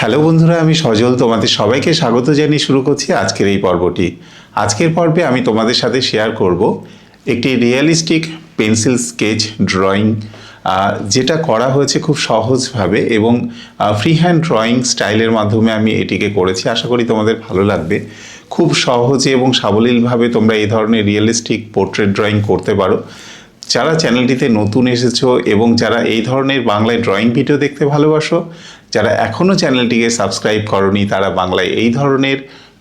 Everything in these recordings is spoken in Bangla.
হ্যালো বন্ধুরা, আমি সজল তোমাদের সবাইকে স্বাগত জানিয়ে শুরু করছি আজকের এই পর্বটি। আজকের পর্বে আমি তোমাদের সাথে শেয়ার করব একটি রিয়েলিস্টিক পেন্সিল স্কেচ ড্রয়িং, যেটা করা হয়েছে খুব সহজভাবে এবং ফ্রি হ্যান্ড ড্রয়িং স্টাইলের মাধ্যমে আমি এটিকে করেছি। আশা করি তোমাদের ভালো লাগবে। খুব সহজে এবং সাবলীলভাবে তোমরা এই ধরনের রিয়েলিস্টিক পোর্ট্রেট ড্রয়িং করতে পারো। যারা চ্যানেলটিতে নতুন এসেছো এবং যারা এই ধরনের বাংলায় ড্রয়িং ভিডিও দেখতে ভালোবাসো, যারা এখনও চ্যানেলটিকে সাবস্ক্রাইব করনি, তারা বাংলায় এই ধরনের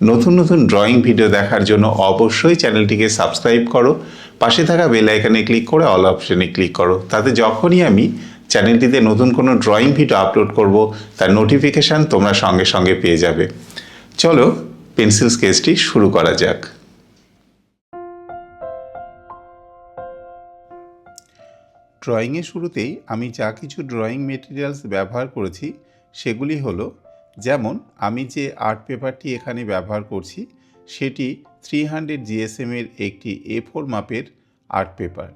নতুন নতুন ড্রয়িং ভিডিও দেখার জন্য অবশ্যই চ্যানেলটিকে সাবস্ক্রাইব করো। পাশে থাকা বেল আইকনে ক্লিক করে অল অপশনে ক্লিক করো, তাতে যখনই আমি চ্যানেলটিতে নতুন কোনো ড্রয়িং ভিডিও আপলোড করব তার নোটিফিকেশান তোমরা সঙ্গে সঙ্গে পেয়ে যাবে। চলো পেন্সিল স্কেচটি শুরু করা যাক। ড্রয়িংয়ের শুরুতেই আমি যা কিছু ড্রয়িং মেটেরিয়ালস ব্যবহার করেছি সেগুলি হলো, যেমন আমি যে আর্ট পেপারটি এখানে ব্যবহার করছি সেটি 300 GSM-এর একটি A4 মাপের আর্ট পেপার।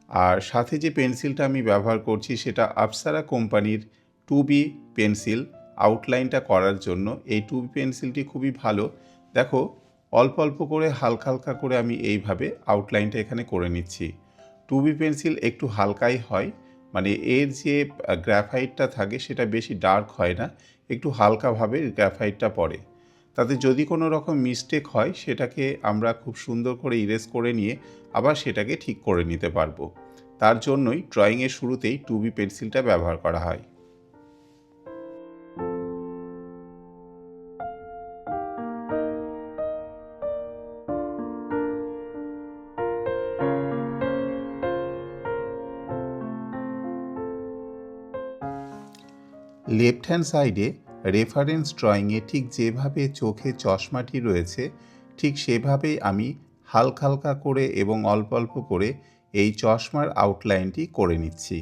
আর সাথে যে পেন্সিলটা আমি ব্যবহার করছি সেটা আপসারা কোম্পানির 2B পেন্সিল। আউটলাইনটা করার জন্য এই 2B পেন্সিলটি খুবই ভালো। দেখো, অল্প অল্প করে হালকা হালকা করে আমি এইভাবে আউটলাইনটা এখানে করে নিচ্ছি। 2B পেন্সিল একটু হালকাই হয়, মানে এর যে গ্রাফাইটটা থাকে সেটা বেশি ডার্ক হয় না, একটু হালকাভাবে গ্রাফাইটটা পড়ে। তাতে যদি কোনো রকম মিস্টেক হয় সেটাকে আমরা খুব সুন্দর করে ইরেজ করে নিয়ে আবার সেটাকে ঠিক করে নিতে পারবো। তার জন্যই ড্রয়িংয়ের শুরুতেই 2B পেন্সিলটা ব্যবহার করা হয়। লেফট হ্যান্ড সাইডে রেফারেন্স ড্রয়িংয়ে ঠিক যেভাবে চোখে চশমাটি রয়েছে ঠিক সেভাবেই আমি হালকা হালকা করে এবং অল্প অল্প করে এই চশমার আউটলাইনটি করে নিচ্ছি।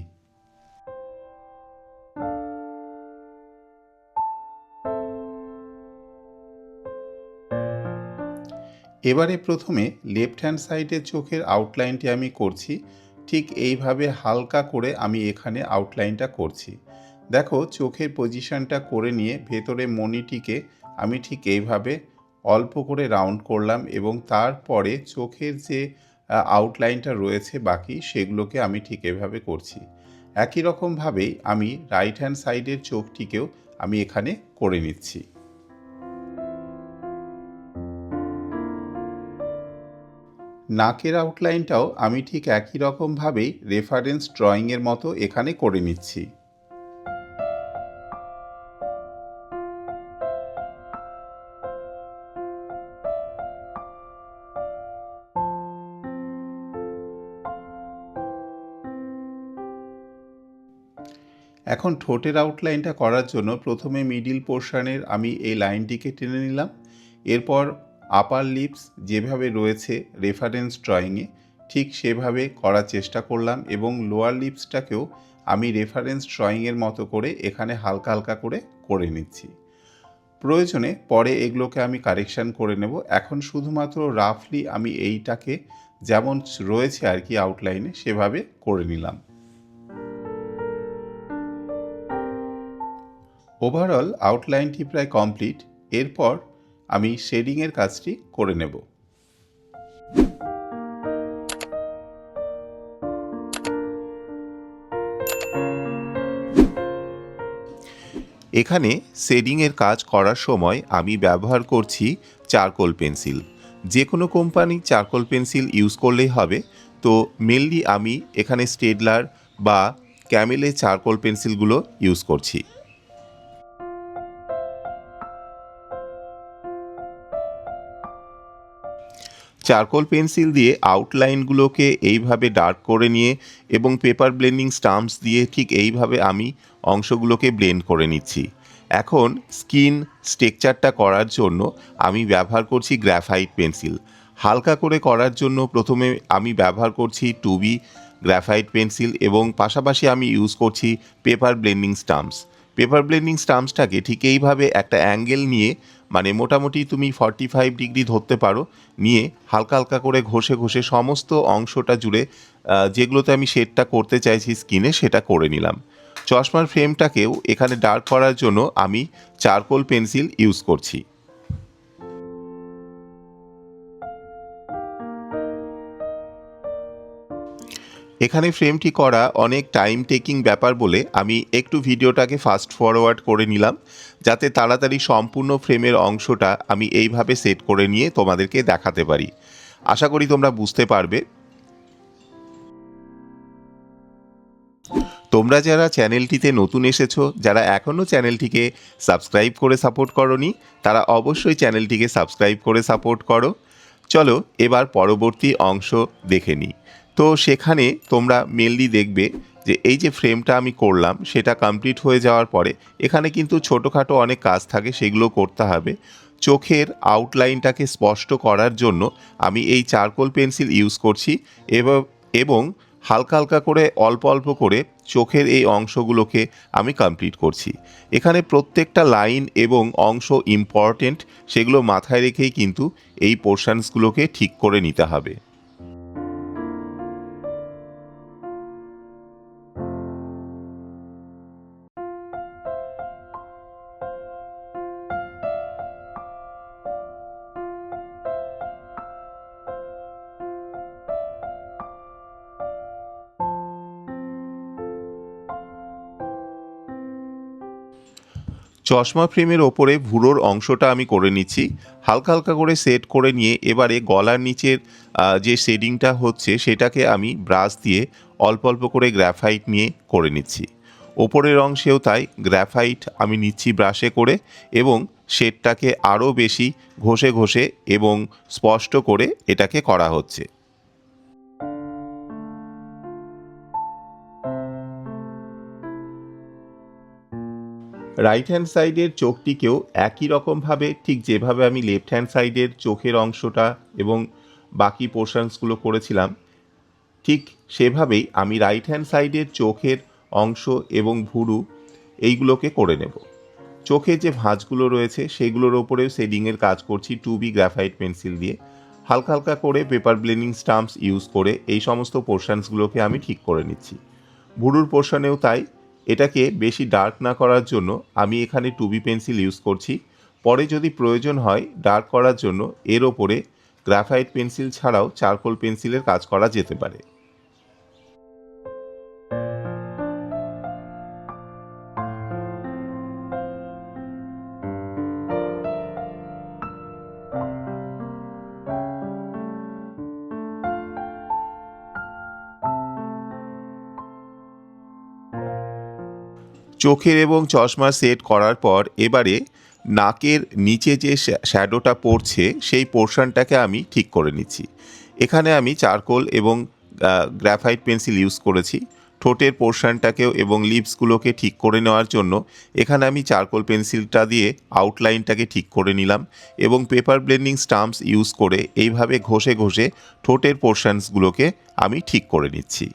এবারে প্রথমে লেফট হ্যান্ড সাইডের চোখের আউটলাইনটি আমি করছি। ঠিক এইভাবে হালকা করে আমি এখানে আউটলাইনটা করছি। দেখো, চোখের পজিশনটা করে নিয়ে ভেতরে মণিটিকে আমি ঠিক এইভাবে অল্প করে রাউন্ড করলাম এবং তারপরে চোখের যে আউটলাইনটা রয়েছে বাকি সেগুলোকে আমি ঠিক এভাবে করছি। একই রকমভাবেই আমি রাইট হ্যান্ড সাইডের চোখটিকেও আমি এখানে করে নিচ্ছি। নাকের আউটলাইনটাও আমি ঠিক একই রকমভাবেই রেফারেন্স ড্রয়িংয়ের মতো এখানে করে নিচ্ছি। এখন ঠোঁটের আউটলাইনটা করার জন্য প্রথমে মিডিল পোর্শনের আমি এই লাইনটিকে টেনে নিলাম। এরপর আপার লিপস যেভাবে রয়েছে রেফারেন্স ড্রয়িংয়ে ঠিক সেভাবে করার চেষ্টা করলাম এবং লোয়ার লিপসটাকেও আমি রেফারেন্স ড্রয়িংয়ের মতো করে এখানে হালকা হালকা করে নিচ্ছি। প্রয়োজনে পরে এগুলোকে আমি কারেকশান করে নেব। এখন শুধুমাত্র রাফলি আমি এইটাকে যেমন রয়েছে আর কি আউটলাইনে সেভাবে করে নিলাম। ওভারঅল আউটলাইনটি প্রায় কমপ্লিট। এরপর আমি শেডিংয়ের কাজটি করে নেব। এখানে শেডিংয়ের কাজ করার সময় আমি ব্যবহার করছি চারকোল পেন্সিল। যে কোনো কোম্পানি চারকোল পেন্সিল ইউজ করলেই হবে। তো মেনলি আমি এখানে স্টেডলার বা ক্যামেলের চারকোল পেন্সিলগুলো ইউজ করছি। চারকোল পেন্সিল দিয়ে আউটলাইনগুলোকে এইভাবে ডার্ক করে নিয়ে এবং পেপার ব্লেন্ডিং স্টাম্পস দিয়ে ঠিক এইভাবে আমি অংশগুলোকে ব্লেন্ড করে নিচ্ছি। এখন স্কিন স্ট্রাকচারটা করার জন্য আমি ব্যবহার করছি গ্রাফাইট পেন্সিল। হালকা করে করার জন্য প্রথমে আমি ব্যবহার করছি 2B গ্রাফাইট পেন্সিল এবং পাশাপাশি আমি ইউজ করছি paper blending stamps. Paper blending স্টাম্পসটাকে ঠিক এইভাবে একটা অ্যাঙ্গেল নিয়ে, মানে মোটামুটি তুমি 45 ডিগ্রি ধরতে পারো, নিয়ে হালকা হালকা করে ঘষে ঘষে সমস্ত অংশটা জুড়ে যেগুলোতে আমি শেডটা করতে চাইছি স্কিনে সেটা করে নিলাম। চশমার ফ্রেমটাকেও এখানে ডার্ক করার জন্য আমি চারকোল পেন্সিল ইউজ করছি। এখানে ফ্রেমটি করা অনেক টাইম টেকিং ব্যাপার বলে আমি একটু ভিডিওটাকে ফাস্ট ফরওয়ার্ড করে নিলাম, যাতে তাড়াতাড়ি সম্পূর্ণ ফ্রেমের অংশটা আমি এইভাবে সেট করে নিয়ে তোমাদেরকে দেখাতে পারি। আশা করি তোমরা বুঝতে পারবে। তোমরা যারা চ্যানেলটিতে নতুন এসেছো, যারা এখনও চ্যানেলটিকে সাবস্ক্রাইব করে সাপোর্ট করোনি, তারা অবশ্যই চ্যানেলটিকে সাবস্ক্রাইব করে সাপোর্ট করো। চলো এবার পরবর্তী অংশ দেখে নিই। তো সেখানে তোমরা মেনলি দেখবে যে এই যে ফ্রেমটা আমি করলাম সেটা কমপ্লিট হয়ে যাওয়ার পরে এখানে কিন্তু ছোটোখাটো অনেক কাজ থাকে, সেগুলো করতে হবে। চোখের আউটলাইনটাকে স্পষ্ট করার জন্য আমি এই চারকোল পেন্সিল ইউজ করছি এবং হালকা হালকা করে অল্প অল্প করে চোখের এই অংশগুলোকে আমি কমপ্লিট করছি। এখানে প্রত্যেকটা লাইন এবং অংশ ইম্পর্টেন্ট, সেগুলো মাথায় রেখেই কিন্তু এই পোর্শনসগুলোকে ঠিক করে নিতে হবে। চশমা ফ্রেমের ওপরে ভুরোর অংশটা আমি করে নিচ্ছি, হালকা হালকা করে সেট করে নিয়ে এবারে গলার নিচের যে শেডিংটা হচ্ছে সেটাকে আমি ব্রাশ দিয়ে অল্প অল্প করে গ্রাফাইট নিয়ে করে নিচ্ছি। ওপরের অংশেও তাই গ্রাফাইট আমি নিচ্ছি ব্রাশে করে, এবং শেডটাকে আরও বেশি ঘষে ঘষে এবং স্পষ্ট করে এটাকে করা হচ্ছে। রাইট হ্যান্ড সাইডের চোখটিকেও একই রকমভাবে, ঠিক যেভাবে আমি লেফট হ্যান্ড সাইডের চোখের অংশটা এবং বাকি পোর্শনসগুলো করেছিলাম, ঠিক সেভাবেই আমি রাইট হ্যান্ড সাইডের চোখের অংশ এবং ভুরু এইগুলোকে করে নেব। চোখের যে ভাঁজগুলো রয়েছে সেগুলোর ওপরেও শেডিংয়ের কাজ করছি 2B গ্রাফাইট পেন্সিল দিয়ে। হালকা হালকা করে পেপার ব্লেন্ডিং স্টাম্পস ইউজ করে এই সমস্ত পোর্শনসগুলোকে আমি ঠিক করে নিচ্ছি। ভুরুর পোর্শনেও তাই। এটাকে বেশি ডার্ক না করার জন্য আমি এখানে 2B পেন্সিল ইউজ করছি। পরে যদি প্রয়োজন হয় ডার্ক করার জন্য এর ওপরে গ্রাফাইট পেন্সিল ছাড়াও চারকোল পেন্সিলের কাজ করা যেতে পারে। চোখের এবং চশমা সেট করার পর এবারে নাকের নিচে যে শ্যাডোটা পড়ছে সেই পোর্শনটাকে আমি ঠিক করে নিচ্ছি। এখানে আমি চারকোল এবং গ্রাফাইট পেন্সিল ইউজ করেছি। ঠোঁটের পোর্শনটাকেও এবং লিপসগুলোকে ঠিক করে নেওয়ার জন্য এখানে আমি চারকোল পেন্সিলটা দিয়ে আউটলাইনটাকে ঠিক করে নিলাম এবং পেপার ব্লেন্ডিং স্টাম্পস ইউজ করে এইভাবে ঘষে ঘষে ঠোঁটের পোর্শনসগুলোকে আমি ঠিক করে নিচ্ছি।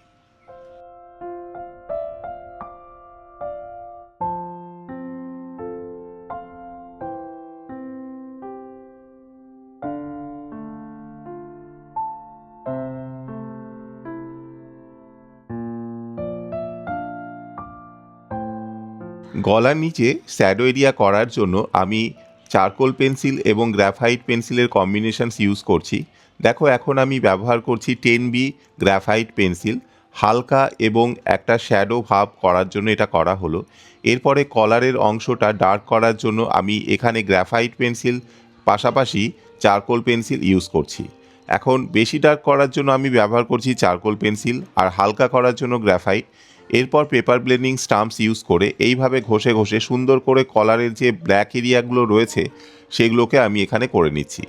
গলার নিচে শ্যাডো এরিয়া করার জন্য আমি চারকোল পেন্সিল এবং গ্রাফাইট পেন্সিলের কম্বিনেশনস ইউজ করছি। দেখো এখন আমি ব্যবহার করছি 10B গ্রাফাইট পেন্সিল। হালকা এবং একটা শ্যাডো ভাব করার জন্য এটা করা হলো। এরপরে কলারের অংশটা ডার্ক করার জন্য আমি এখানে গ্রাফাইট পেন্সিল পাশাপাশি চারকোল পেন্সিল ইউজ করছি। এখন বেশি ডার্ক করার জন্য আমি ব্যবহার করছি চারকোল পেন্সিল, আর হালকা করার জন্য গ্রাফাইট। এরপর পেপার ব্লেন্ডিং স্টাম্পস ইউজ করে এইভাবে ঘষে ঘষে সুন্দর করে কলারের যে ব্ল্যাক এরিয়াগুলো রয়েছে সেগুলোকে আমি এখানে করে নিচ্ছি।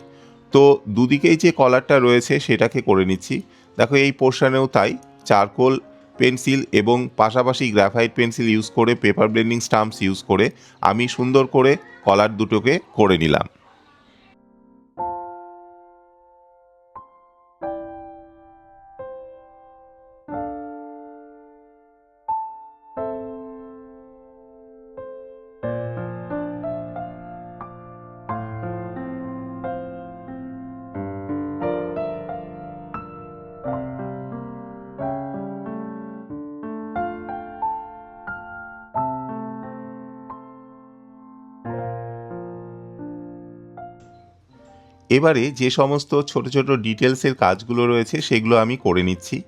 তো দুদিকেই যে কলারটা রয়েছে সেটাকে করে নিচ্ছি। দেখো এই পোর্শনেও তাই চারকোল পেন্সিল এবং পাশাপাশি গ্রাফাইট পেন্সিল ইউজ করে পেপার ব্লেন্ডিং স্টাম্পস ইউজ করে আমি সুন্দর করে কলার দুটোকে করে নিলাম। এবারে যে সমস্ত ছোট ছোট ডিটেলসের কাজগুলো রয়েছে সেগুলো আমি করে নিচ্ছি।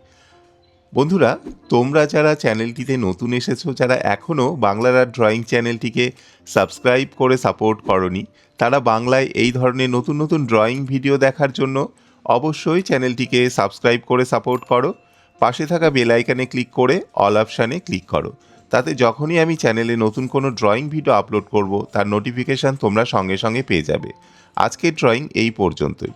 বন্ধুরা, তোমরা যারা চ্যানেলটিতে নতুন এসেছো, যারা এখনও বাংলার আর্ট ড্রয়িং চ্যানেলটিকে সাবস্ক্রাইব করে সাপোর্ট করনি, তারা বাংলায় এই ধরনের নতুন নতুন ড্রয়িং ভিডিও দেখার জন্য অবশ্যই চ্যানেলটিকে সাবস্ক্রাইব করে সাপোর্ট করো। পাশে থাকা বেল আইকনে ক্লিক করে অল অপশানে ক্লিক করো। তাতে যখনই আমি চ্যানেলে নতুন কোনো ড্রয়িং ভিডিও আপলোড করব তার নোটিফিকেশান তোমরা সঙ্গে সঙ্গে পেয়ে যাবে। আজকের ড্রয়িং এই পর্যন্তই।